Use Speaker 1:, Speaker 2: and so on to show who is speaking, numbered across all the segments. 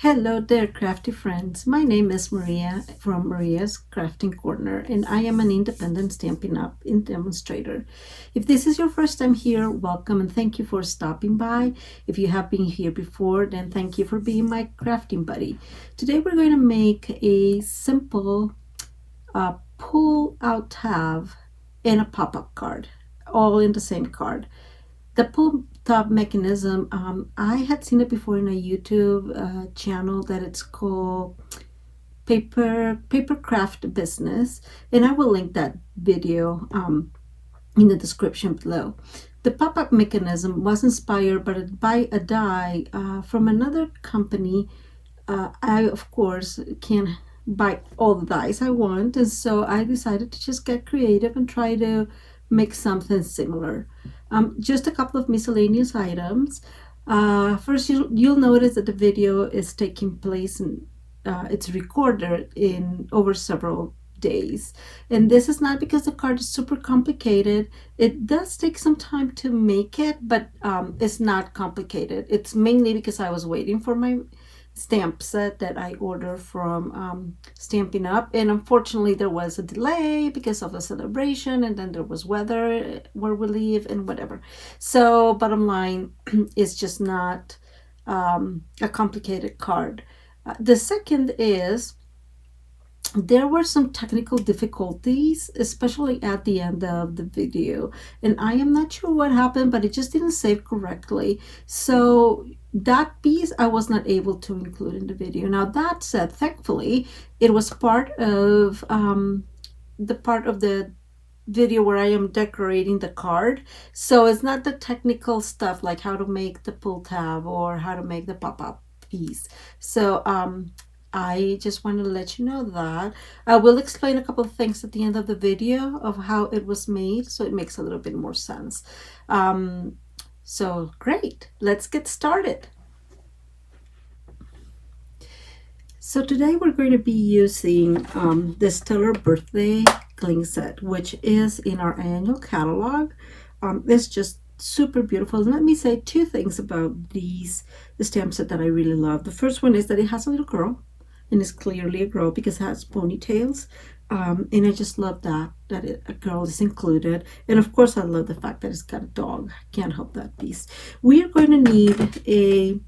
Speaker 1: Hello there, crafty friends. My name is Maria from Maria's Crafting Corner, and I am an independent Stampin' Up! Demonstrator. If this is your first time here, welcome and thank you for stopping by. If you have been here before, then thank you for being my crafting buddy. Today we're going to make a simple pull-out tab and a pop-up card, all in the same card. The Pulltab mechanism, I had seen it before in a YouTube channel that it's called Paper Craft Business, and I will link that video in the description below. The pop-up mechanism was inspired by a die from another company. I, of course, can't buy all the dies I want, and so I decided to just get creative and try to make something similar. Just a couple of miscellaneous items. First, you'll notice that the video is taking place and it's recorded in over several days. And this is not because the card is super complicated. It does take some time to make it, but it's not complicated. It's mainly because I was waiting for my stamp set that I ordered from Stampin' Up, and unfortunately there was a delay because of the celebration, and then there was weather where we live and whatever. So bottom line, it's just not a complicated card. The second is there were some technical difficulties, especially at the end of the video, and I am not sure what happened, but it just didn't save correctly. So that piece I was not able to include in the video. Now that said, thankfully it was part of the video where I am decorating the card, so it's not the technical stuff like how to make the pull tab or how to make the pop-up piece. So I just want to let you know that I will explain a couple of things at the end of the video of how it was made, so it makes a little bit more sense. So great, let's get started. So today we're going to be using the Stellar Birthday Cling Set, which is in our annual catalog. It's just super beautiful. And let me say two things about the stamp set that I really love. The first one is that it has a little girl, and it's clearly a girl because it has ponytails. And I just love that a girl is included. And of course I love the fact that it's got a dog. Can't help that piece. We are going to need a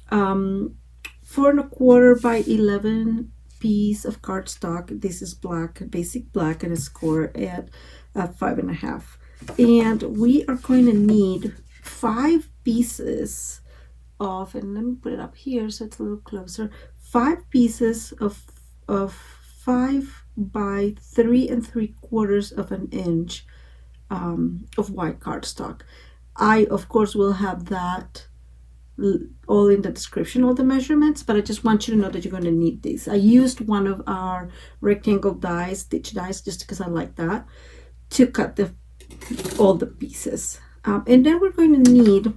Speaker 1: 4 1/4 by 11 piece of cardstock. This is black, basic black, and it's scored at 5.5. And we are going to need 5 pieces of, and let me put it up here so it's a little closer, 5 pieces of 5 by 3 3/4 of an inch of white cardstock. I, of course, will have that all in the description, all the measurements, but I just want you to know that you're going to need these. I used one of our rectangle dies, stitch dies, just because I like that, to cut all the pieces. And then we're going to need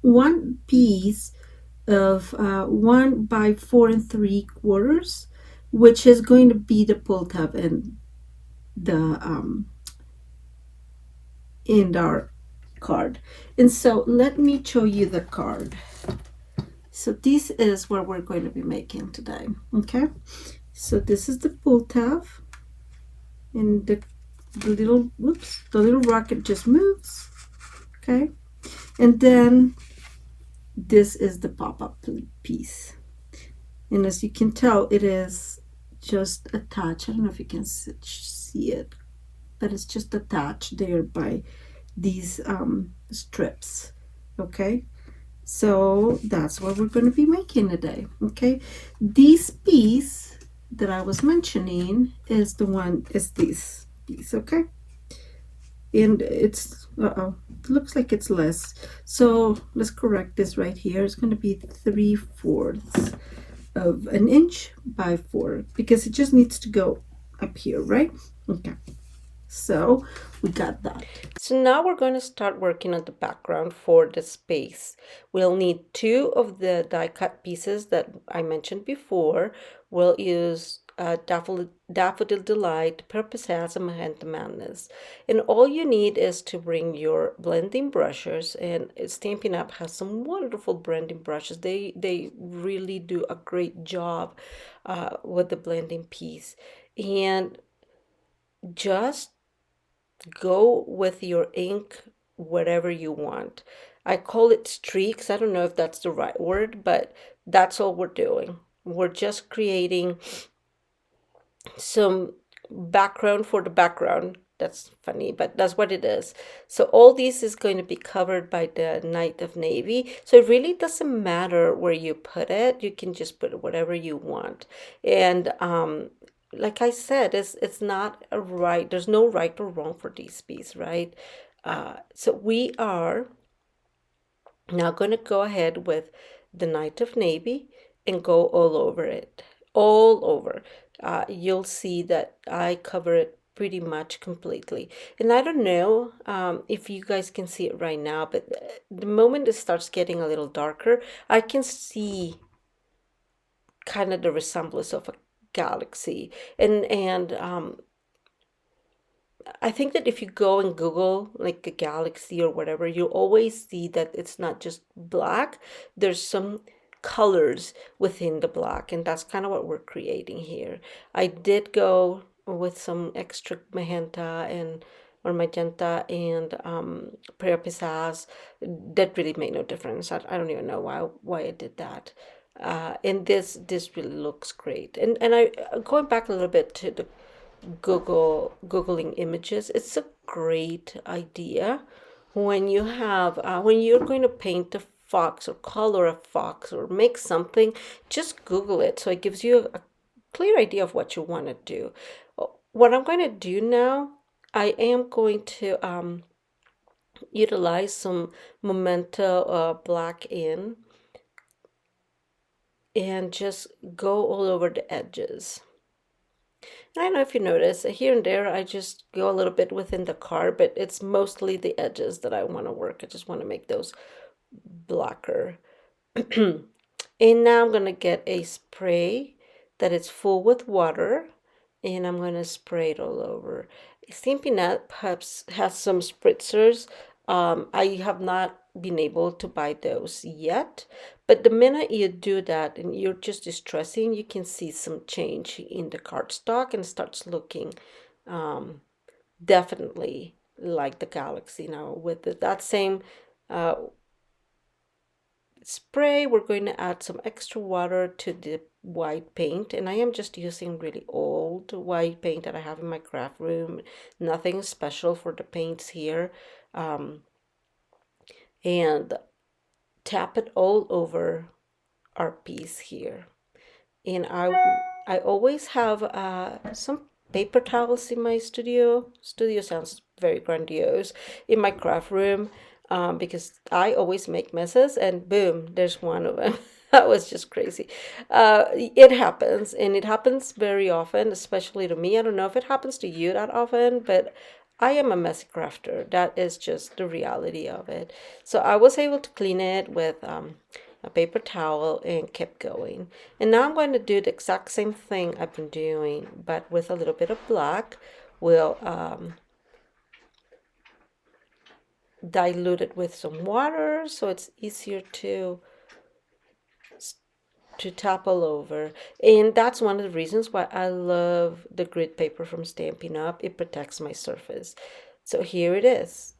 Speaker 1: 1 piece of 1 by 4 3/4, which is going to be the pull tab and our card. And so let me show you the card. So this is what we're going to be making today. Okay, so this is the pull tab, and the little rocket just moves. Okay, and then this is the pop-up piece, and as you can tell, it is just attached. I don't know if you can see it, but it's just attached there by these strips. Okay, so that's what we're going to be making today. Okay, this piece that I was mentioning is this piece. Okay, and it's looks like it's less, so let's correct this right here. It's going to be 3/4 of an inch by 4, because it just needs to go up here, right? Okay, so we got that. So now we're going to start working on the background for the space. We'll need 2 of the die cut pieces that I mentioned before. We'll use Daffodil Delight, Pear, Pizzazz, and Magenta Madness. And all you need is to bring your blending brushes, and Stampin' Up! Has some wonderful blending brushes. They really do a great job with the blending piece. And just go with your ink wherever you want. I call it streaks. I don't know if that's the right word, but that's all we're doing. We're just creating some background for the background. That's funny, but that's what it is. So all this is going to be covered by the Night of Navy. So it really doesn't matter where you put it. You can just put it whatever you want. And like I said, it's not a right. There's no right or wrong for these pieces, right? So we are now going to go ahead with the Night of Navy and go all over it, all over. You'll see that I cover it pretty much completely. And I don't know if you guys can see it right now, but the moment it starts getting a little darker, I can see kind of the resemblance of a galaxy. And I think that if you go and Google like a galaxy or whatever, you'll always see that it's not just black. There's some colors within the black, and that's kind of what we're creating here. I did go with some extra magenta and or magenta and Pear, Pizzazz. That really made no difference. I don't even know why I did that. And this really looks great. And I going back a little bit to the Googling images. It's a great idea when you have when you're going to paint a fox or color a fox or make something, just Google it so it gives you a clear idea of what you want to do. What I'm going to do now, I am going to utilize some Magenta black in and just go all over the edges. I don't know if you notice, here and there I just go a little bit within the card, but it's mostly the edges that I want to work. I just want to make those blacker. And now I'm going to get a spray that is full with water, and I'm going to spray it all over. Stampin' Up! has some spritzers. I have not been able to buy those yet, but the minute you do that and you're just distressing, you can see some change in the cardstock and starts looking definitely like the galaxy now. With that same spray, we're going to add some extra water to the white paint, and I am just using really old white paint that I have in my craft room. Nothing special for the paints here. And tap it all over our piece here. And I always have some paper towels in my studio. Studio sounds very grandiose. In my craft room, because I always make messes, and boom, there's one of them. That was just crazy. It happens, and it happens very often, especially to me. I don't know if it happens to you that often, but I am a messy crafter. That is just the reality of it. So I was able to clean it with a paper towel and kept going. And now I'm going to do the exact same thing I've been doing, but with a little bit of black. We'll dilute it with some water so it's easier to tap all over. And that's one of the reasons why I love the grid paper from Stampin' Up. It protects my surface. So here it is.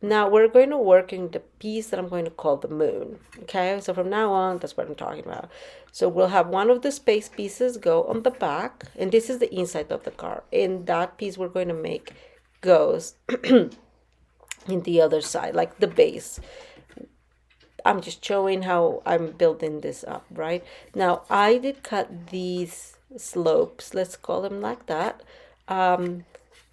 Speaker 1: Now we're going to work in the piece that I'm going to call the moon. Okay, so from now on, that's what I'm talking about. So we'll have one of the space pieces go on the back, and this is the inside of the card. And that piece we're going to make goes in the other side, like the base. I'm just showing how I'm building this up, right? Now, I did cut these slopes, let's call them like that,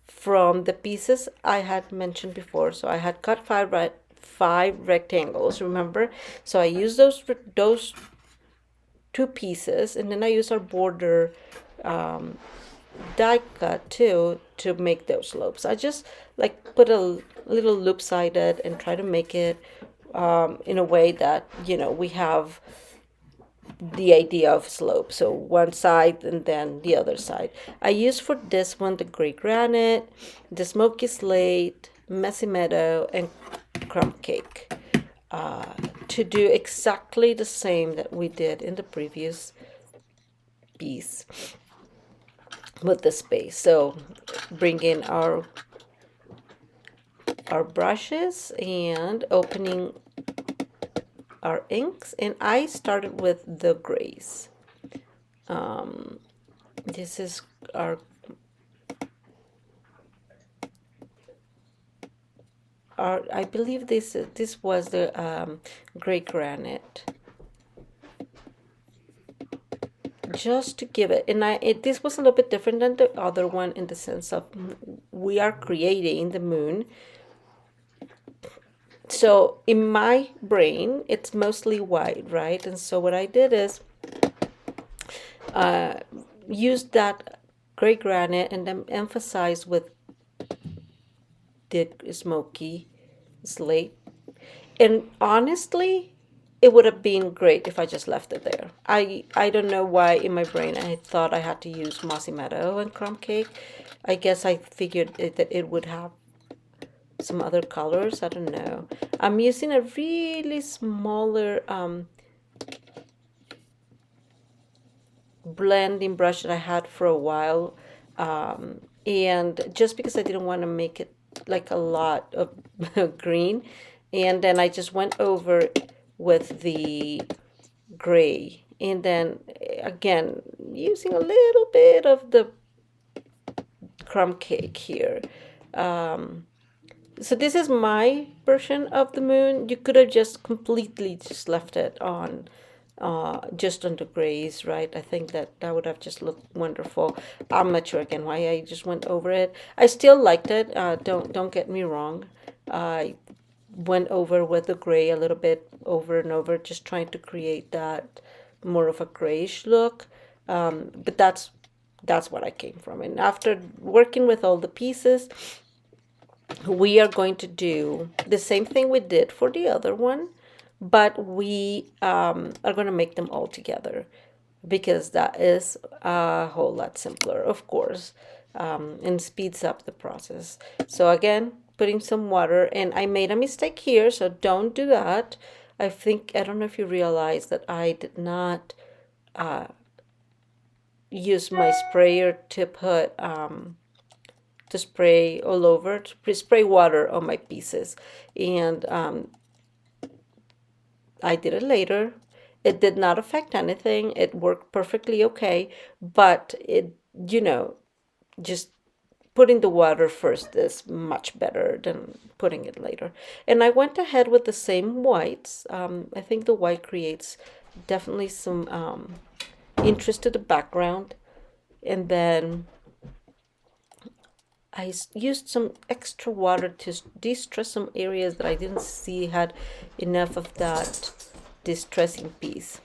Speaker 1: from the pieces I had mentioned before. So I had cut five rectangles, remember? So I used those two pieces, and then I use our border die cut too to make those slopes. I just like put a little loop sided and try to make it in a way that, you know, we have the idea of slope. So one side and then the other side. I use for this one the gray granite, the smoky slate, messy meadow, and crumb cake to do exactly the same that we did in the previous piece with the space. So bring in our brushes and opening our inks, and I started with the grays. This is our I believe this was the gray granite, just to give it. And this was a little bit different than the other one in the sense of we are creating the moon. So in my brain, it's mostly white, right? And so what I did is use that gray granite and then emphasize with the smoky slate. And honestly, it would have been great if I just left it there. I don't know why in my brain I thought I had to use Mossy Meadow and Crumb Cake. I guess I figured that it would have some other colors. I don't know. I'm using a really smaller blending brush that I had for a while. And just because I didn't want to make it like a lot of green. And then I just went over with the gray. And then again, using a little bit of the crumb cake here. So this is my version of the moon. You could have just completely just left it on just on the grays, right? I think that would have just looked wonderful. I'm not sure again why I just went over it. I still liked it. Don't get me wrong. I went over with the gray a little bit over and over, just trying to create that more of a grayish look. But that's what I came from. And after working with all the pieces, we are going to do the same thing we did for the other one, but we are going to make them all together because that is a whole lot simpler, of course, and speeds up the process. So again, putting some water, and I made a mistake here, so don't do that. I don't know if you realize that I did not use my sprayer to put to spray all over, to spray water on my pieces. And I did it later. It did not affect anything. It worked perfectly okay. But just putting the water first is much better than putting it later. And I went ahead with the same whites. I think the white creates definitely some interest to the background. And then I used some extra water to de-stress some areas that I didn't see had enough of that distressing piece.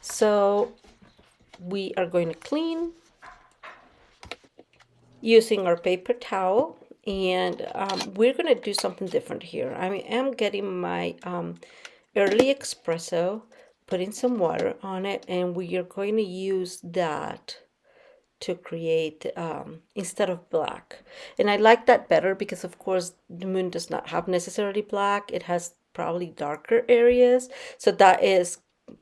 Speaker 1: So we are going to clean using our paper towel, and we're going to do something different here. I am getting my early espresso, putting some water on it, and we are going to use that to create instead of black. And I like that better because of course the moon does not have necessarily black. It has probably darker areas. So that is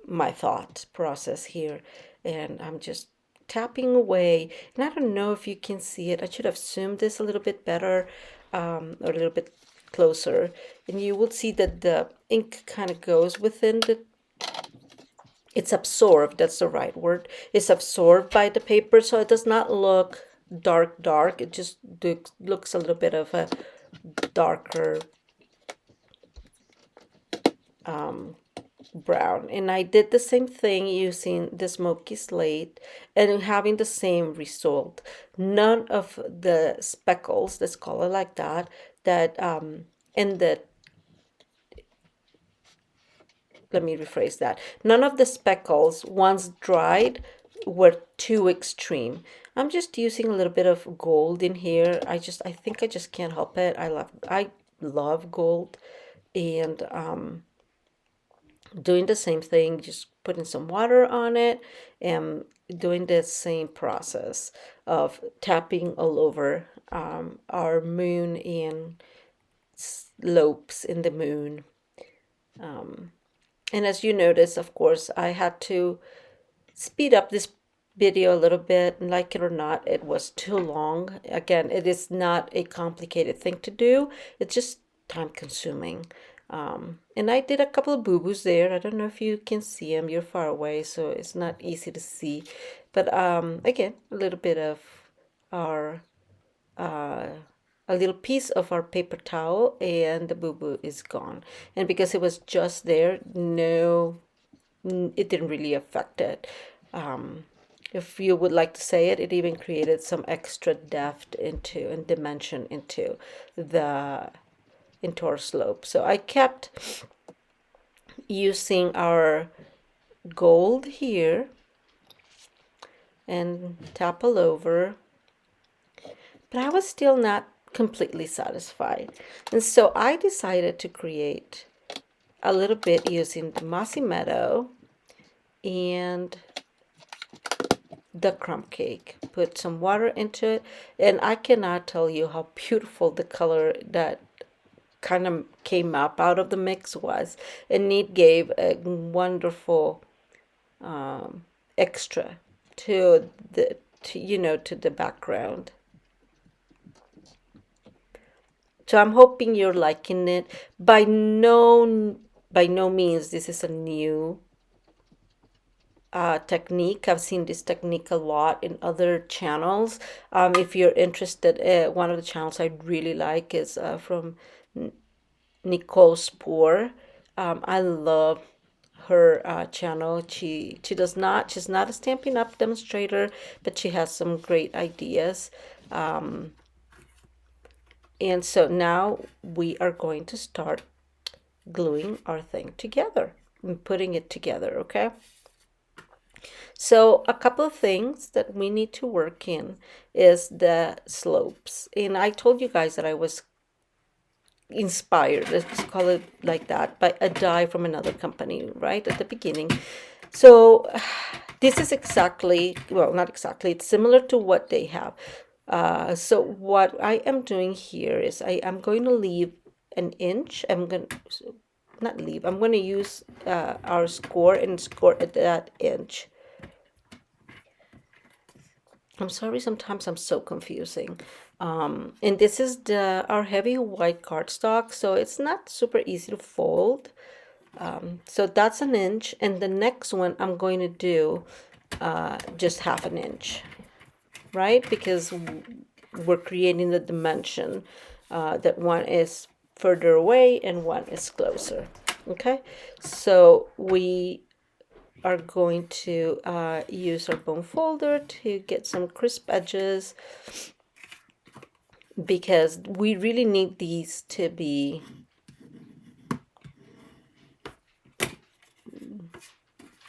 Speaker 1: my thought process here. And I'm just tapping away. And I don't know if you can see it. I should have zoomed this a little bit better or a little bit closer. And you will see that the ink kind of goes within it's absorbed, that's the right word. It's absorbed by the paper, so it does not look dark. It just looks a little bit of a darker brown. And I did the same thing using the smoky slate and having the same result. None of the speckles, let's call it like that, in the let me rephrase that. None of the speckles, once dried, were too extreme. I'm just using a little bit of gold in here. I think I just can't help it. I love gold, and doing the same thing, just putting some water on it and doing the same process of tapping all over our moon and slopes in the moon. And as you notice, of course, I had to speed up this video a little bit. Like it or not, it was too long. Again, it is not a complicated thing to do. It's just time consuming. And I did a couple of boo-boos there. I don't know if you can see them. You're far away, so it's not easy to see. But again, a little bit of our a little piece of our paper towel, and the boo-boo is gone. And because it was just there, no, it didn't really affect it. If you would like to say it, it even created some extra depth into and dimension into our slope. So I kept using our gold here and tap all over, but I was still not completely satisfied. And so I decided to create a little bit using the Mossy Meadow and the Crumb cake. Put some water into it, and I cannot tell you how beautiful the color that kind of came up out of the mix was, and it gave a wonderful extra to the background. So I'm hoping you're liking it. By no means this is a new technique. I've seen this technique a lot in other channels. If you're interested, one of the channels I really like is from Nicole Spoor. I love her channel. She's not a Stampin' Up demonstrator, but she has some great ideas. And so now we are going to start gluing our thing together and putting it together, okay? So a couple of things that we need to work in is the slopes. And I told you guys that I was inspired, let's call it like that, by a die from another company right at the beginning. So this is exactly, well, not exactly, it's similar to what they have. So what I am doing here is I'm going to leave an inch. I'm going to use our score and score at that inch. I'm sorry, sometimes I'm so confusing. And this is our heavy white cardstock, so it's not super easy to fold. So that's an inch, and the next one I'm going to do just half an inch, right? Because we're creating the dimension that one is further away and one is closer. Okay, so we are going to use our bone folder to get some crisp edges, because we really need these to be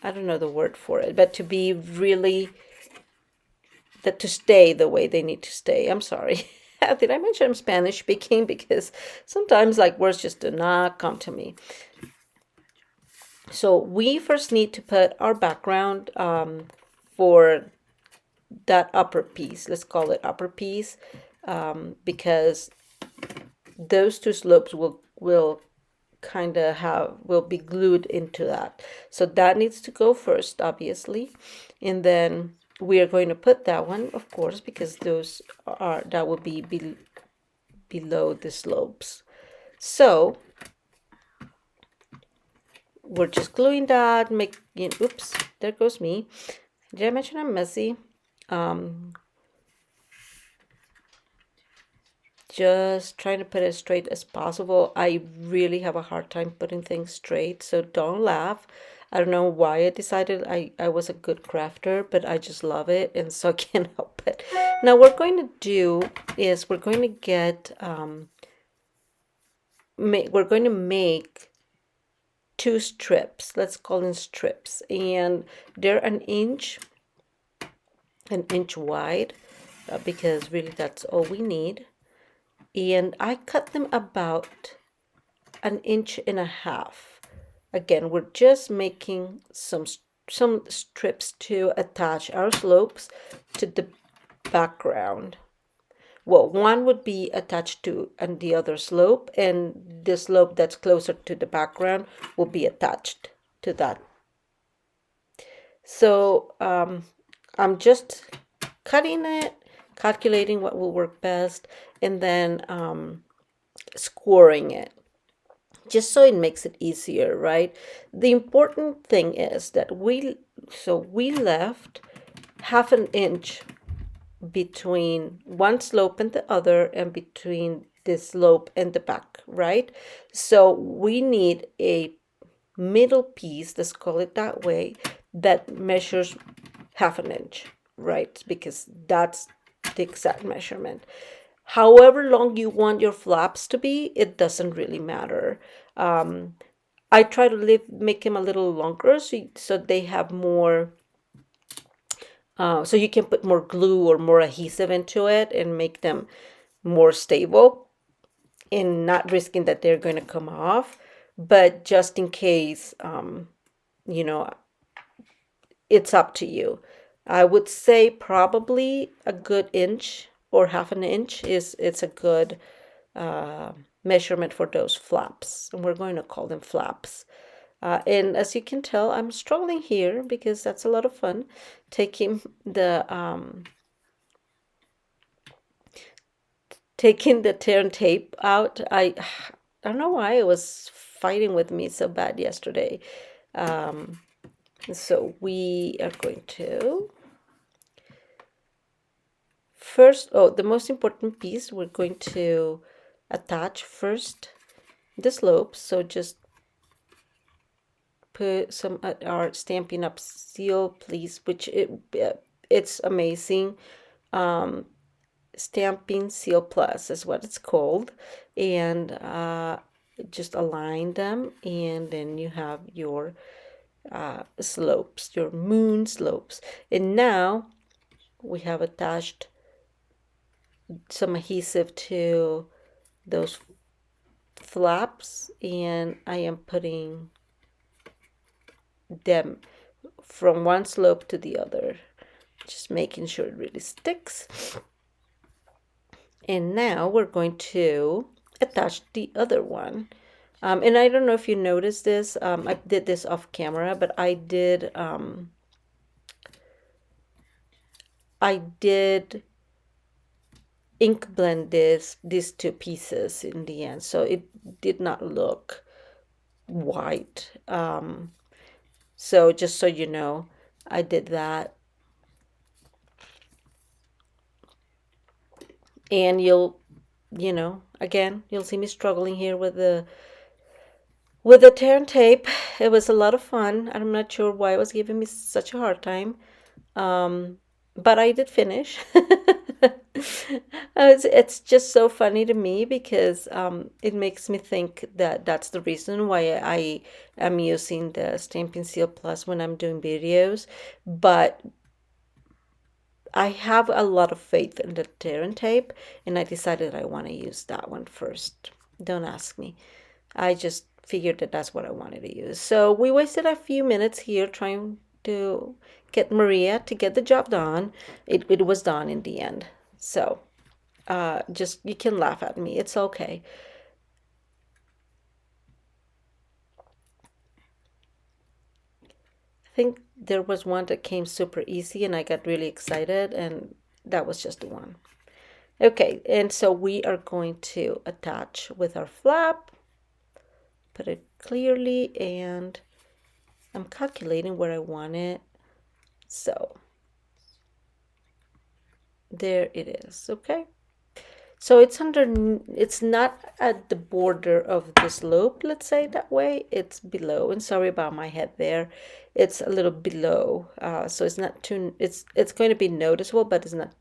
Speaker 1: I don't know the word for it, but to be really, that to stay the way they need to stay. I'm sorry. Did I mention I'm Spanish speaking? Because sometimes like words just do not come to me. So we first need to put our background for that upper piece. Let's call it upper piece, because those two slopes will kind of will be glued into that. So that needs to go first, obviously, and then we are going to put that one, of course, because that will be below the slopes. So we're just gluing that. Oops, there goes me. Did I mention I'm messy? Just trying to put it as straight as possible. I really have a hard time putting things straight, so don't laugh. I don't know why I decided I was a good crafter, but I just love it, and so I can't help it. Now what we're going to do is we're going to get we're going to make two strips. Let's call them strips, and they're an inch wide, because really that's all we need. And I cut them about 1.5 inches. again, we're just making some strips to attach our slopes to the background. Well, one would be attached to and the other slope, and the slope that's closer to the background will be attached to that. So I'm just cutting it, calculating what will work best, and then scoring it, just so it makes it easier, right? The important thing is that we left half an inch between one slope and the other, and between the slope and the back, right? So we need a middle piece, let's call it that way, that measures half an inch, right? Because that's the exact measurement. However long you want your flaps to be, it doesn't really matter. I try to make them a little longer so they have more, so you can put more glue or more adhesive into it and make them more stable and not risking that they're going to come off. But just in case, you know, it's up to you. I would say probably a good inch or half an inch it's a good measurement for those flaps, and we're going to call them flaps. And as you can tell, I'm struggling here because that's a lot of fun, taking the tear and tape out. I don't know why it was fighting with me so bad yesterday. So we are going to first, the most important piece, we're going to attach first the slopes. So just put some our Stampin' Up seal, please, which it's amazing. Stamping Seal Plus is what it's called, and just align them, and then you have your slopes, your moon slopes. And now we have attached some adhesive to those flaps, and I am putting them from one slope to the other, just making sure it really sticks. And now we're going to attach the other one. And I don't know if you noticed this, I did this off camera, but I did ink blend these two pieces in the end, so it did not look white. So just so you know, I did that. And again, you'll see me struggling here with the tear and tape. It was a lot of fun. I'm not sure why it was giving me such a hard time. But I did finish. It's just so funny to me because it makes me think that that's the reason why I am using the Stampin' Seal Plus when I'm doing videos. But I have a lot of faith in the tear and tape, and I decided I want to use that one first. Don't ask me. I just figured that that's what I wanted to use. So we wasted a few minutes here trying to get Maria to get the job done. It was done in the end. So just, you can laugh at me. It's okay. I think there was one that came super easy and I got really excited, and that was just the one. Okay, and so we are going to attach with our flap, put it clearly, and I'm calculating where I want it. So there it is. Okay, so it's not at the border of the slope, let's say that way. It's below, and sorry about my head there. It's a little below, so it's not too, it's going to be noticeable, but it's not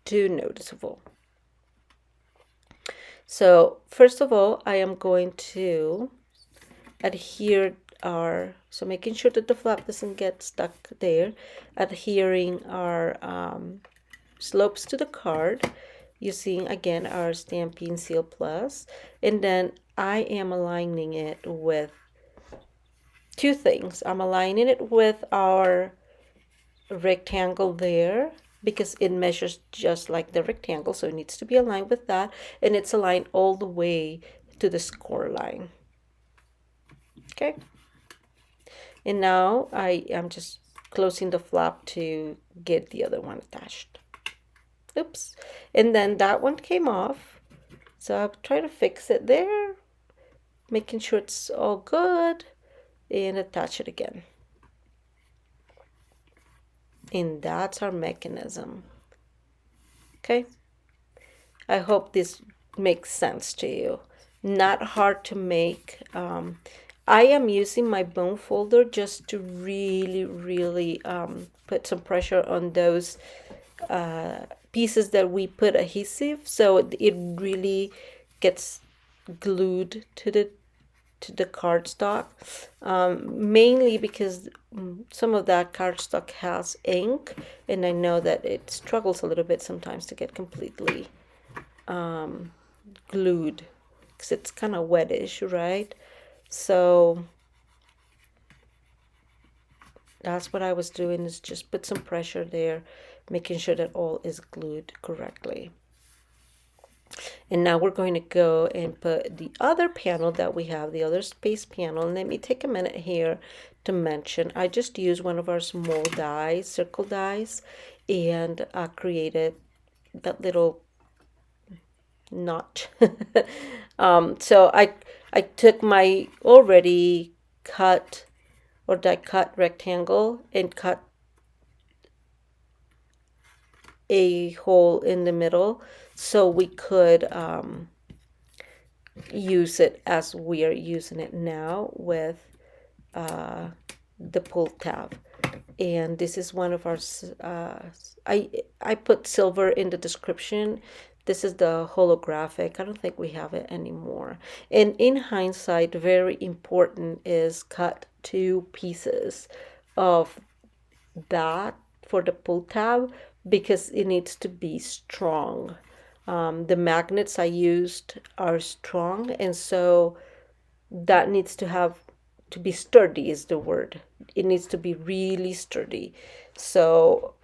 Speaker 1: too noticeable. So first of all, I am going to adhere so making sure that the flap doesn't get stuck there, adhering our slopes to the card using again our Stampin' Seal Plus, and then I am aligning it with two things. I'm aligning it with our rectangle there because it measures just like the rectangle, so it needs to be aligned with that, and it's aligned all the way to the score line. Okay, and now I am just closing the flap to get the other one attached. Oops, and then that one came off, so I'll try to fix it there, making sure it's all good, and attach it again. And that's our mechanism. Okay, I hope this makes sense to you. Not hard to make. I am using my bone folder just to really put some pressure on those pieces that we put adhesive, so it really gets glued to the cardstock, mainly because some of that cardstock has ink, and I know that it struggles a little bit sometimes to get completely glued because it's kind of wettish, right? So that's what I was doing, is just put some pressure there, making sure that all is glued correctly. And now we're going to go and put the other panel that we have, the other space panel. And let me take a minute here to mention, I just used one of our small dies, circle dies, and created that little notch. So I took my already cut or die cut rectangle and cut a hole in the middle so we could use it as we are using it now with the Pulltab. And this is one of our I put silver in the description. This is the holographic. I don't think we have it anymore. And in hindsight, very important is cut two pieces of that for the Pulltab because it needs to be strong. The magnets I used are strong, and so that needs to be sturdy is the word. It needs to be really sturdy. So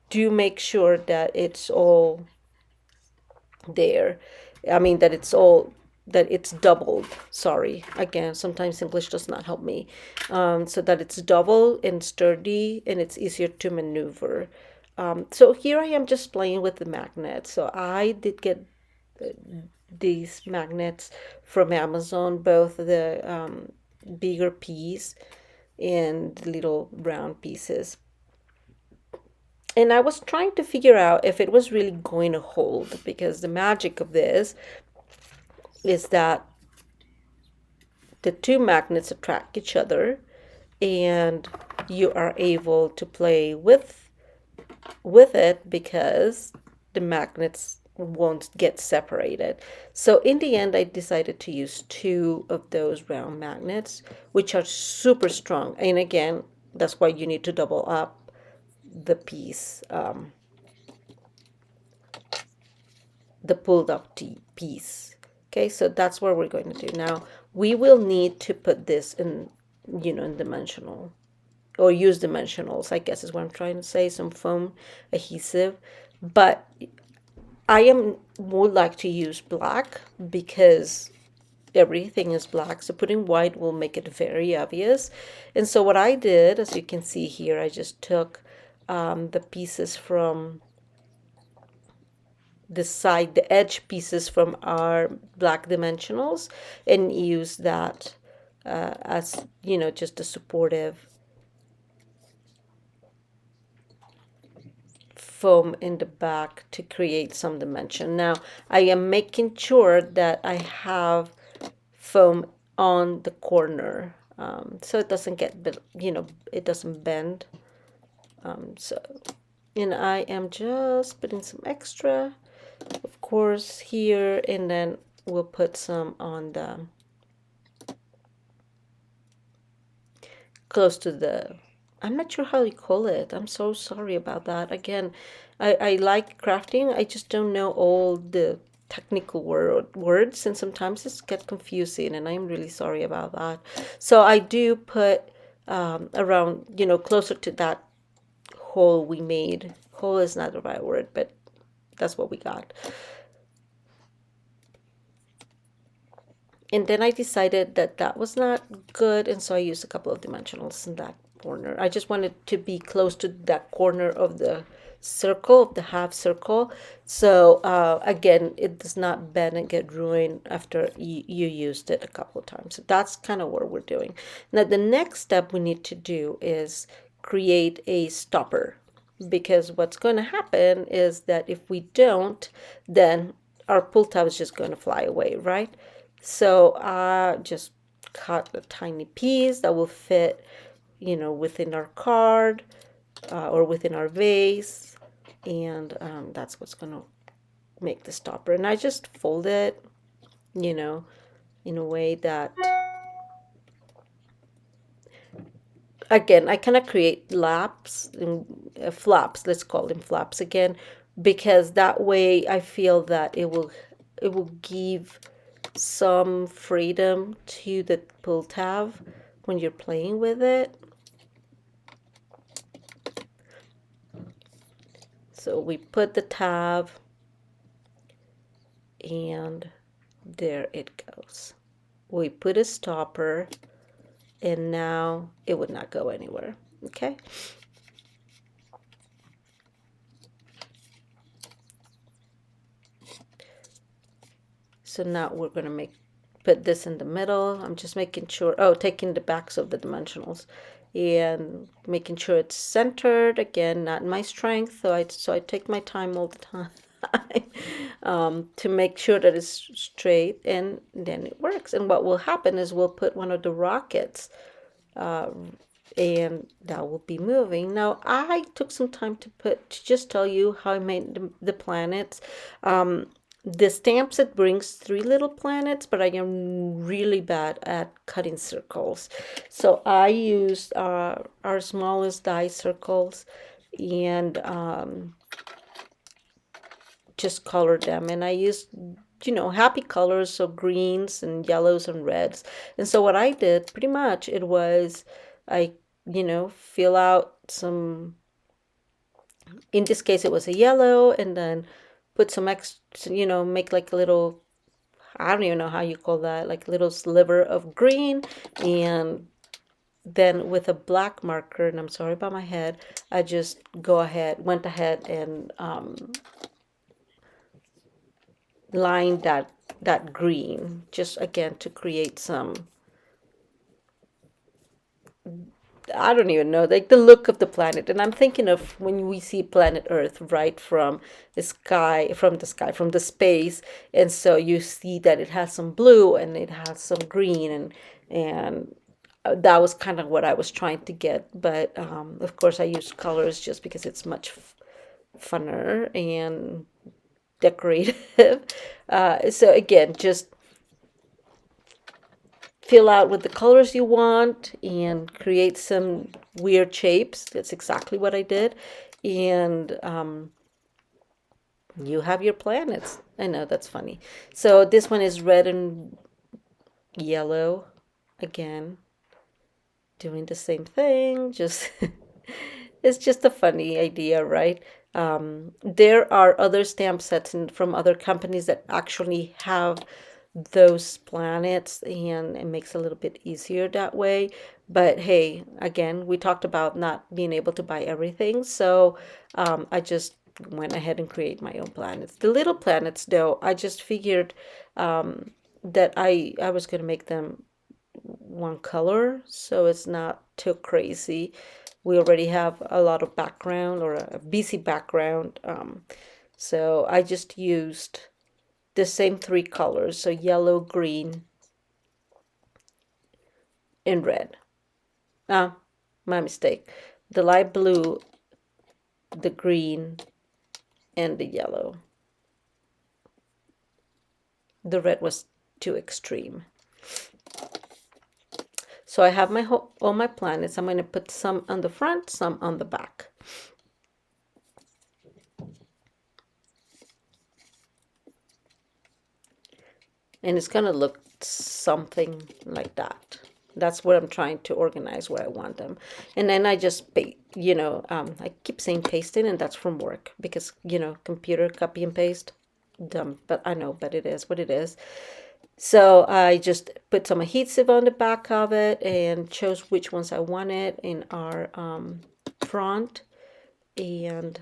Speaker 1: do make sure that it's all there. I mean that it's doubled. Sorry, again, sometimes English does not help me. So that it's double and sturdy and it's easier to maneuver. So here I am just playing with the magnets. So I did get these magnets from Amazon, both the bigger piece and the little round pieces. And I was trying to figure out if it was really going to hold, because the magic of this is that the two magnets attract each other and you are able to play with it because the magnets won't get separated. So in the end, I decided to use two of those round magnets, which are super strong. And again, that's why you need to double up the piece, the pulled up piece. Okay, so that's what we're going to do. Now we will need to put this in, in dimensional, or use dimensionals, I guess is what I'm trying to say, some foam adhesive. But I would like to use black because everything is black, so putting white will make it very obvious. And so what I did, as you can see here, I just took the pieces from the side, the edge pieces from our black dimensionals, and use that as, just a supportive foam in the back to create some dimension. Now I am making sure that I have foam on the corner, so it doesn't get, it doesn't bend. And I am just putting some extra, of course, here, and then we'll put some on the close to the, I'm not sure how you call it. I'm so sorry about that. Again, I like crafting. I just don't know all the technical words, and sometimes it gets confusing, and I'm really sorry about that. So I do put around, closer to that hole we made. Hole is not the right word, but that's what we got. And then I decided that that was not good, and so I used a couple of dimensionals in that corner. I just wanted to be close to that corner of the circle, of the half circle. So again, it does not bend and get ruined after you used it a couple of times. So that's kind of what we're doing. Now the next step we need to do is create a stopper, because what's going to happen is that if we don't, then our pull tab is just going to fly away, right? So I just cut a tiny piece that will fit, within our card or within our vase, and that's what's going to make the stopper. And I just fold it, in a way that, again, I kind of create laps and flaps, let's call them flaps again, because that way I feel that it will give some freedom to the pull tab when you're playing with it. So we put the tab, and there it goes. We put a stopper, and now it would not go anywhere. Okay. So now we're going to put this in the middle. I'm just making sure, taking the backs of the dimensionals and making sure it's centered. Again, not my strength, so I take my time all the time to make sure that it's straight, and then it works. And what will happen is we'll put one of the rockets, and that will be moving. Now I took some time to just tell you how I made the planets. The stamp set brings 3 little planets, but I am really bad at cutting circles. So I used our smallest die circles, and just colored them. And I used, happy colors, so greens and yellows and reds. And so what I did, pretty much, it was, I, fill out some, in this case it was a yellow, and then put some extra, make like a little, I don't even know how you call that, like a little sliver of green, and then with a black marker, and I'm sorry about my head, I just went ahead and lined that green, just again to create some, I don't even know, like the look of the planet. And I'm thinking of when we see planet Earth, right, from the space. And so you see that it has some blue and it has some green, and that was kind of what I was trying to get. But of course I used colors just because it's much funner and decorative. So again, just fill out with the colors you want and create some weird shapes. That's exactly what I did. And you have your planets. I know, that's funny. So this one is red and yellow. Again, doing the same thing. Just it's just a funny idea, right? There are other stamp sets from other companies that actually have those planets, and it makes it a little bit easier that way. But hey, again, we talked about not being able to buy everything, so I just went ahead and create my own planets. The little planets, though, I just figured that I was going to make them one color, so it's not too crazy. We already have a lot of background, or a busy background, so I just used the same 3 colors, so yellow, green, and red. My mistake. The light blue, the green, and the yellow. The red was too extreme. So I have all my planets. I'm going to put some on the front, some on the back. and it's gonna look something like that. That's where I'm trying to organize where I want them. And then I just, I keep saying pasting, and that's from work because, computer copy and paste, dumb, but I know, but it is what it is. So I just put some adhesive on the back of it and chose which ones I wanted in our front, and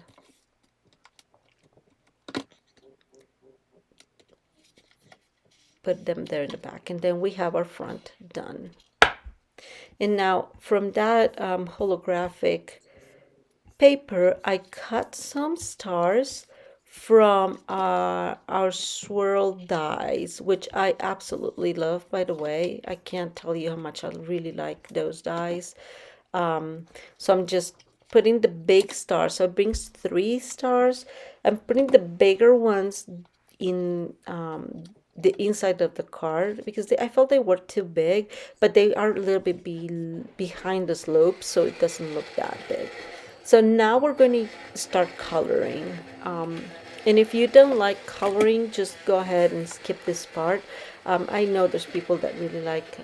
Speaker 1: put them there in the back. And then we have our front done. And now from that holographic paper, I cut some stars from our swirl dies, which I absolutely love, by the way. I can't tell you how much I really like those dies. So I'm just putting the big stars. So it brings 3 stars. I'm putting the bigger ones in the inside of the card because I felt they were too big, but they are a little bit behind the slope, so it doesn't look that big. So now we're going to start coloring. And if you don't like coloring, just go ahead and skip this part. I know there's people that really like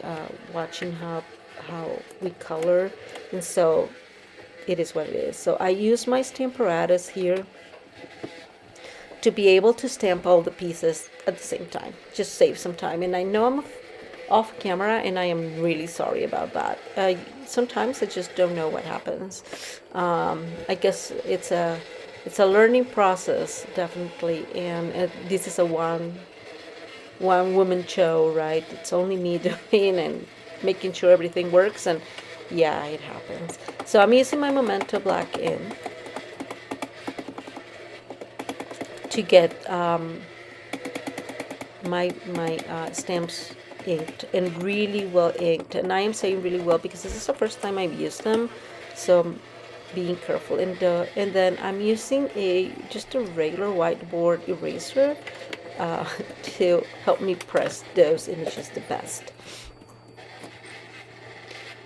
Speaker 1: watching how we color, and so it is what it is. So I use my Stamparatus here to be able to stamp all the pieces at the same time. Just save some time. And I know I'm off camera, and I am really sorry about that. Sometimes I just don't know what happens. I guess it's a learning process, definitely. And this is a one woman show, right? It's only me doing and making sure everything works, and yeah, it happens. So I'm using my Magenta black ink to get my stamps inked, and really well inked. And I am saying really well because this is the first time I've used them, so I'm being careful. And then I'm using just a regular whiteboard eraser to help me press those images the best.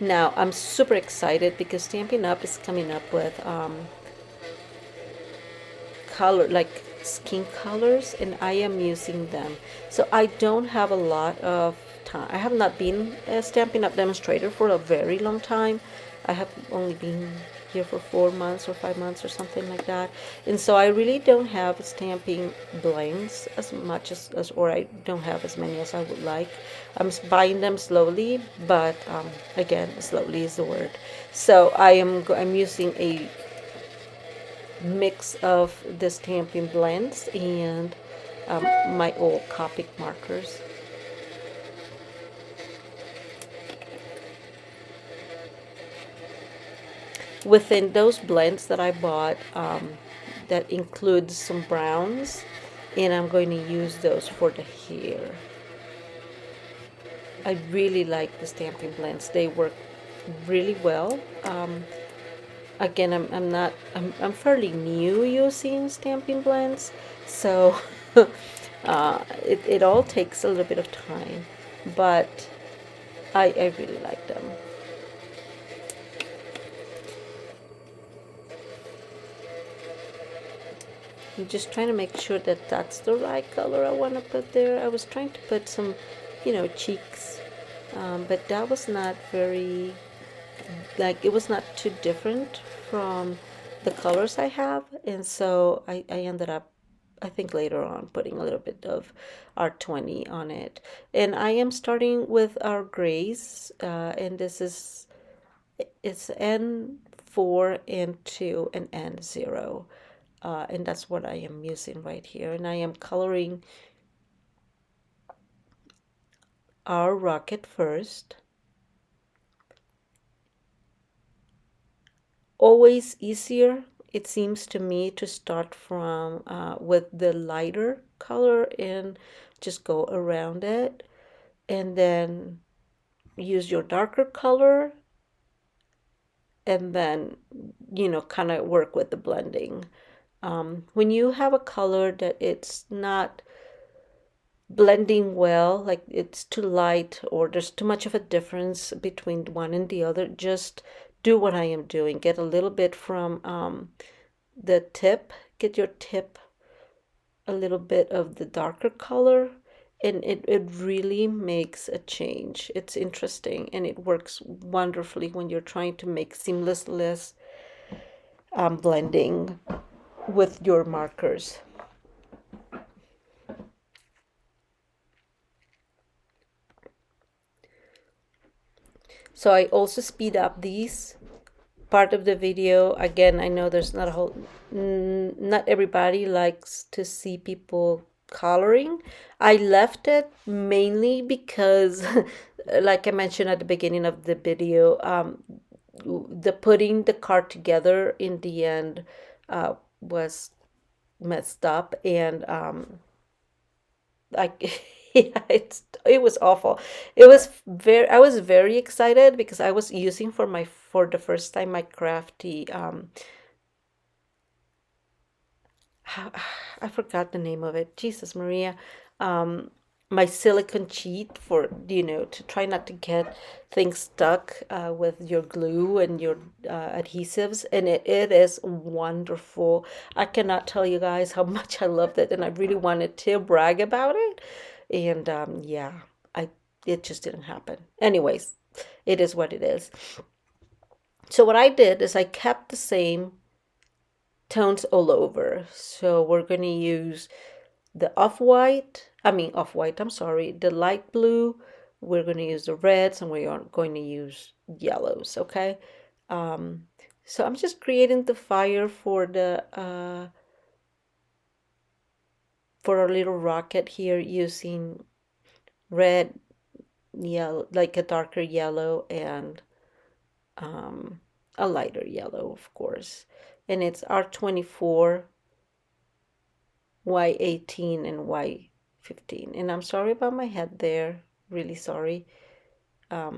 Speaker 1: Now I'm super excited because Stampin' Up is coming up with color, like skin colors, and I am using them. So I don't have a lot of time. I have not been a Stampin' Up demonstrator for a very long time. I have only been here for 4 months or 5 months or something like that, and so I really don't have stamping blanks as much as or I don't have as many as I would like. I'm buying them slowly, but again, slowly is the word. So I'm using a mix of the stamping blends and my old Copic markers. Within those blends that I bought, that includes some browns, and I'm going to use those for the hair. I really like the stamping blends. They work really well. Again, I'm fairly new using stamping blends, so it all takes a little bit of time, but I really like them. I'm just trying to make sure that that's the right color I want to put there. I was trying to put some, cheeks, but that was not very, it was not too different from the colors I have, and so I ended up, I think later on, putting a little bit of R20 on it. And I am starting with our grays, and this is, it's N4, N2, and N0. And that's what I am using right here. And I am coloring our rocket first. Always easier, it seems to me, to start from with the lighter color and just go around it, and then use your darker color, and then kind of work with the blending. When you have a color that it's not blending well, like it's too light or there's too much of a difference between one and the other, just do what I am doing. Get a little bit from the tip, get your tip a little bit of the darker color, and it really makes a change. It's interesting, and it works wonderfully when you're trying to make seamless blending with your markers. So I also speed up these part of the video. Again, I know there's not a whole, not everybody likes to see people coloring. I left it mainly because, like I mentioned at the beginning of the video, the putting the card together in the end was messed up, and like yeah, it was awful. I was very excited because I was using for the first time my crafty I forgot the name of it. Jesus Maria. Um, my silicone sheet for, to try not to get things stuck with your glue and your adhesives. And it is wonderful. I cannot tell you guys how much I loved it. And I really wanted to brag about it. And yeah, it just didn't happen. Anyways, it is what it is. So what I did is I kept the same tones all over. So we're going to use the off-white, I'm sorry, the light blue. We're going to use the reds, and we are going to use yellows, okay? So I'm just creating the fire for for our little rocket here using red, yellow, like a darker yellow, and a lighter yellow, of course. And it's R24, Y18, and Y15. And I'm sorry about my head there, really sorry. I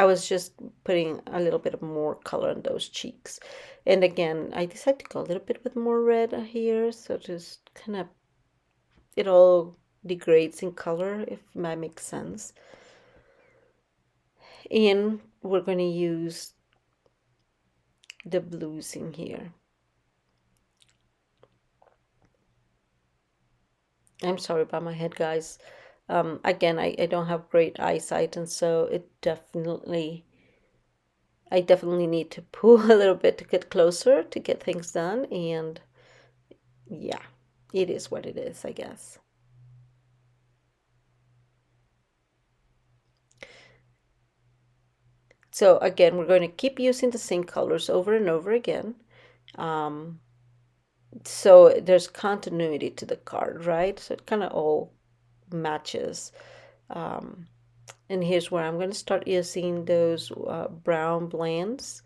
Speaker 1: was just putting a little bit of more color on those cheeks. And again, I decided to go a little bit with more red here, so just kind of, it all degrades in color, if that makes sense. And we're going to use the blues in here. I'm sorry about my head, guys. Again, I don't have great eyesight, and so I definitely need to pull a little bit to get closer to get things done. And yeah, it is what it is, I guess. So again, we're going to keep using the same colors over and over again. So there's continuity to the card, right? So it kind of all matches. And here's where I'm going to start using those brown blends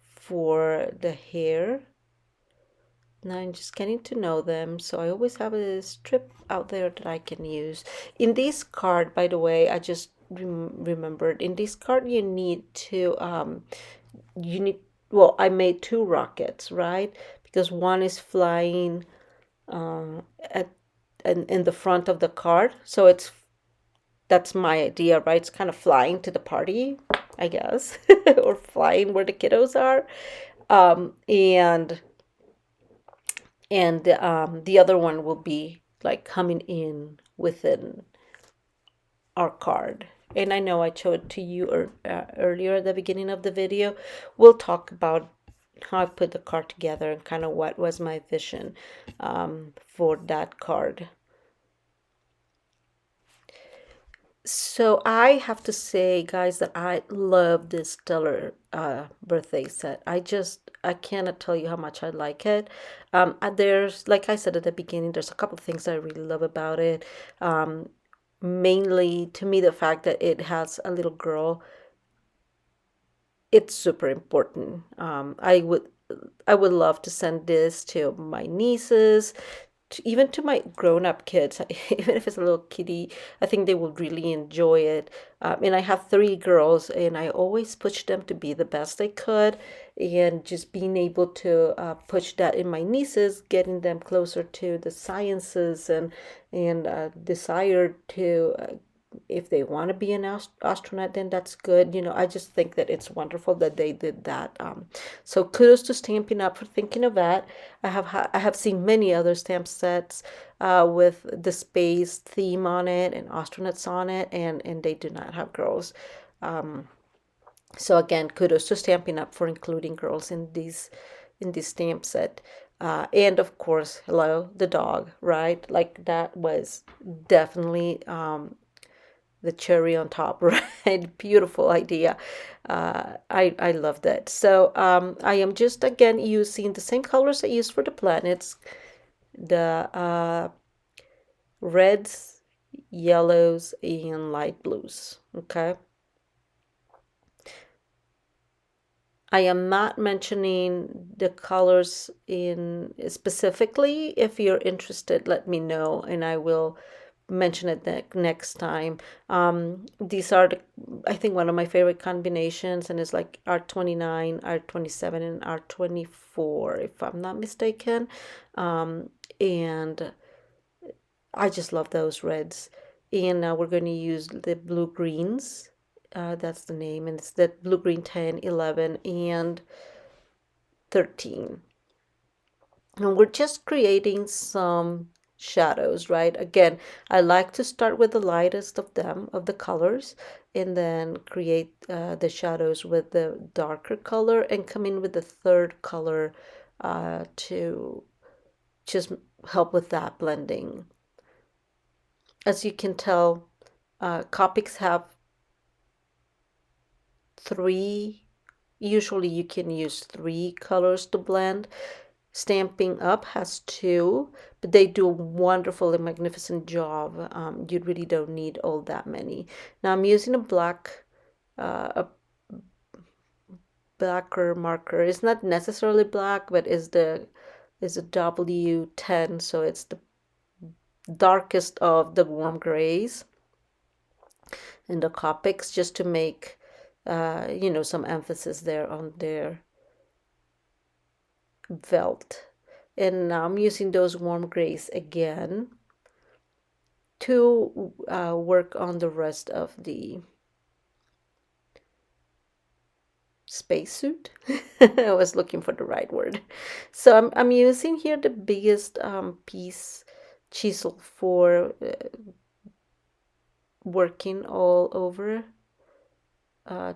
Speaker 1: for the hair. Now I'm just getting to know them, so I always have a strip out there that I can use. In this card, by the way, I just remembered, in this card you need to, well, I made two rockets, right? Because one is flying in the front of the card, so that's my idea, right? It's kind of flying to the party, I guess, or flying where the kiddos are. And the other one will be like coming in within our card. And I know I showed it to you earlier at the beginning of the video. We'll talk about how I put the card together and kind of what was my vision for that card. So I have to say, guys, that I love this Stellar birthday set. I cannot tell you how much I like it. There's, like I said at the beginning, there's a couple of things I really love about it. Mainly, to me, the fact that it has a little girl. It's super important. I would love to send this to my nieces, even to my grown-up kids. Even if it's a little kitty, I think they will really enjoy it. And I have three girls, and I always push them to be the best they could. And just being able to push that in my nieces, getting them closer to the sciences and desire to if they want to be an astronaut, then that's good. I just think that it's wonderful that they did that. So kudos to Stampin' Up for thinking of that. I have seen many other stamp sets with the space theme on it and astronauts on it, and they do not have girls. So again, kudos to Stampin' Up for including girls in this stamp set. And of course, hello, the dog, right? Like that was definitely the cherry on top, right? Beautiful idea. I love that. So I am just again using the same colors I used for the planets, the reds, yellows, and light blues. Okay. I am not mentioning the colors in specifically. If you're interested, let me know and I will mention it next time. These are I think one of my favorite combinations, and it's like R29, R27, and R24, if I'm not mistaken. And I just love those reds. And now we're going to use the blue greens. That's the name, and it's that blue green 10, 11, and 13. And we're just creating some shadows, right? Again, I like to start with the lightest of them, of the colors, and then create the shadows with the darker color and come in with the third color to just help with that blending. As you can tell, Copics have three, usually you can use three colors to blend. Stamping Up has two, but they do a wonderful and magnificent job. You really don't need all that many. Now I'm using a blacker marker. It's not necessarily black, but is a W10, so it's the darkest of the warm grays in the Copics, just to make some emphasis there on their felt. And now I'm using those warm grays again to work on the rest of the spacesuit. I was looking for the right word. So I'm using here the biggest piece chisel for working all over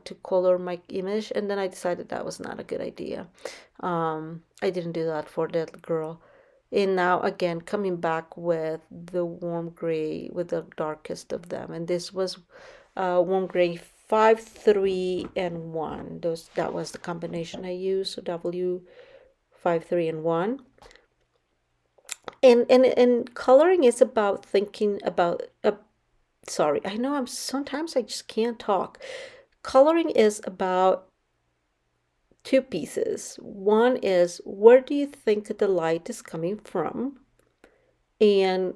Speaker 1: to color my image, and then I decided that was not a good idea. I didn't do that for that girl. And now again coming back with the warm gray with the darkest of them, and this was warm gray 5, 3, and 1. That was the combination I used. So W 5, 3, and 1. And coloring is about thinking about sorry, I know sometimes I just can't talk. Coloring is about two pieces. One is, where do you think the light is coming from? And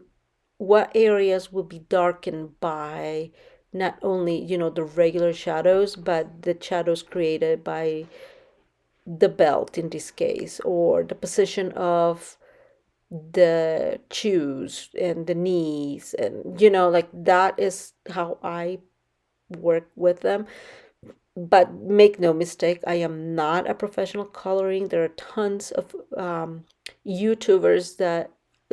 Speaker 1: what areas will be darkened by not only, the regular shadows, but the shadows created by the belt in this case, or the position of the shoes and the knees, and like that is how I work with them. But make no mistake, I am not a professional coloring. There are tons of YouTubers that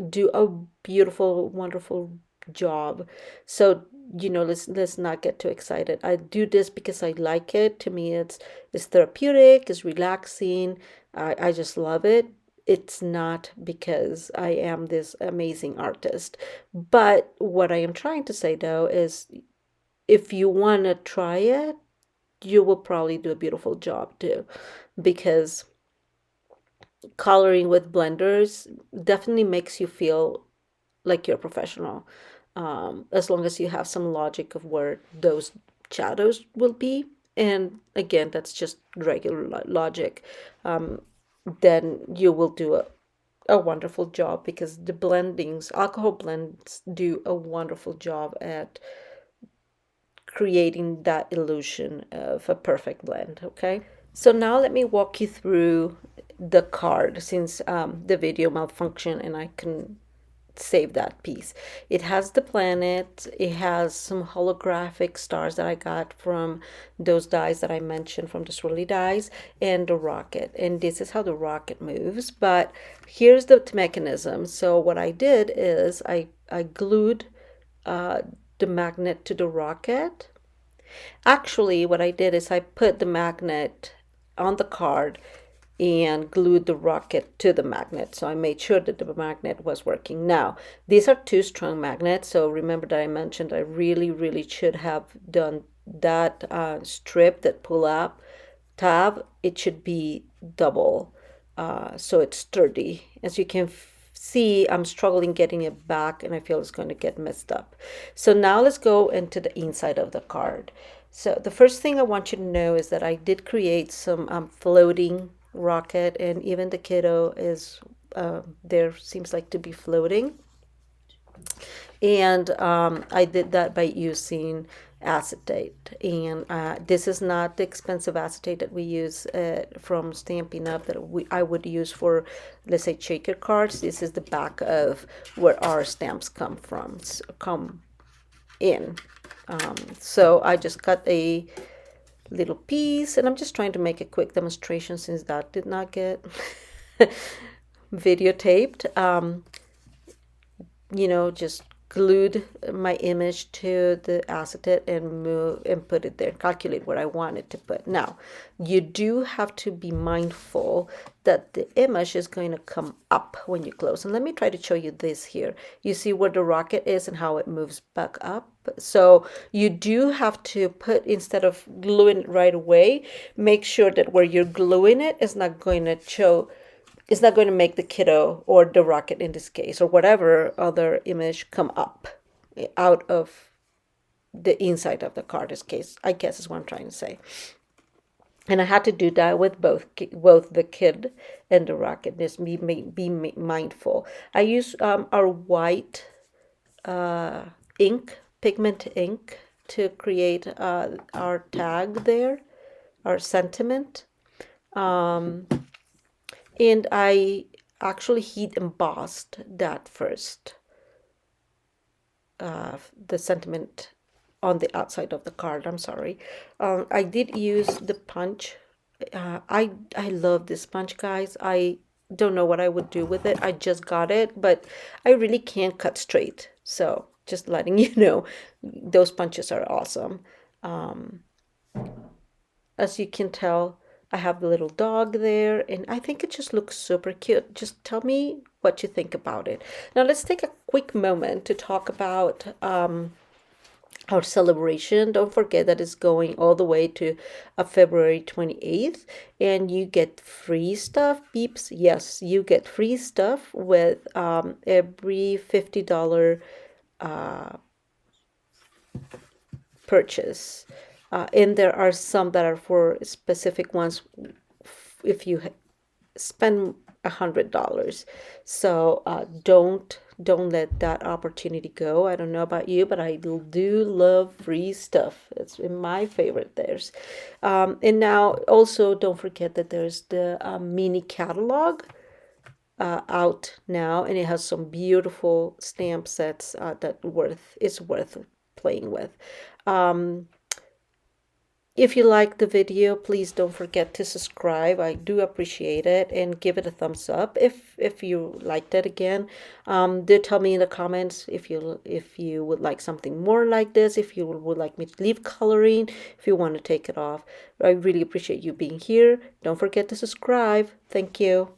Speaker 1: do a beautiful, wonderful job. So let's not get too excited. I do this because I like it. To me, it's therapeutic, it's relaxing. I just love it. It's not because I am this amazing artist. But what I am trying to say though is, if you want to try it, you will probably do a beautiful job too, because coloring with blenders definitely makes you feel like you're a professional, as long as you have some logic of where those shadows will be. And again, that's just regular logic. Then you will do a wonderful job, because the blendings, alcohol blends, do a wonderful job at creating that illusion of a perfect blend. Okay, so now let me walk you through the card, since the video malfunctioned and I can save that piece. It has the planet, it has some holographic stars that I got from those dies that I mentioned from the swirly dies, and the rocket. And this is how the rocket moves. But here's the mechanism. So what I did is I glued the magnet to the rocket. Actually, what I did is I put the magnet on the card and glued the rocket to the magnet. So I made sure that the magnet was working. Now, these are two strong magnets. So remember that I mentioned I really should have done that strip, that pull up tab. It should be double, so it's sturdy. As you can see, I'm struggling getting it back, and I feel it's going to get messed up. So now let's go into the inside of the card. So the first thing I want you to know is that I did create some floating rocket, and even the kiddo is there, seems like to be floating. And I did that by using acetate, and this is not the expensive acetate that we use from Stampin' Up that I would use for, let's say, shaker cards. This is the back of where our stamps come from, come in. So I just cut a little piece, and I'm just trying to make a quick demonstration since that did not get videotaped. You know, just glued my image to the acetate and move and put it there, calculate what I wanted to put. Now, you do have to be mindful that the image is going to come up when you close. And let me try to show you this here. You see where the rocket is and how it moves back up. So you do have to put, instead of gluing it right away, make sure that where you're gluing it is not going to show, it's not going to make the kiddo or the rocket in this case or whatever other image come up out of the inside of the card. This case, I guess, is what I'm trying to say. And I had to do that with both the kid and the rocket. Just be mindful. I use our white ink, pigment ink, to create our tag there, our sentiment. And I actually heat embossed that first, the sentiment on the outside of the card. I'm sorry. I did use the punch. I love this punch, guys. I don't know what I would do with it. I just got it, but I really can't cut straight. So just letting you know, those punches are awesome. As you can tell, I have the little dog there, and I think it just looks super cute. Just tell me what you think about it. Now let's take a quick moment to talk about our celebration. Don't forget that it's going all the way to February 28th, and you get free stuff, peeps. Yes, you get free stuff with every $50 purchase. And there are some that are for specific ones if you spend $100. So don't let that opportunity go. I don't know about you, but I do love free stuff. It's my favorite. There's and now also don't forget that there's the mini catalog out now, and it has some beautiful stamp sets that is worth playing with. If you like the video, please don't forget to subscribe. I do appreciate it, and give it a thumbs up if you liked it. Again, do tell me in the comments if you would like something more like this, if you would like me to leave coloring, if you want to take it off. I really appreciate you being here. Don't forget to subscribe. Thank you.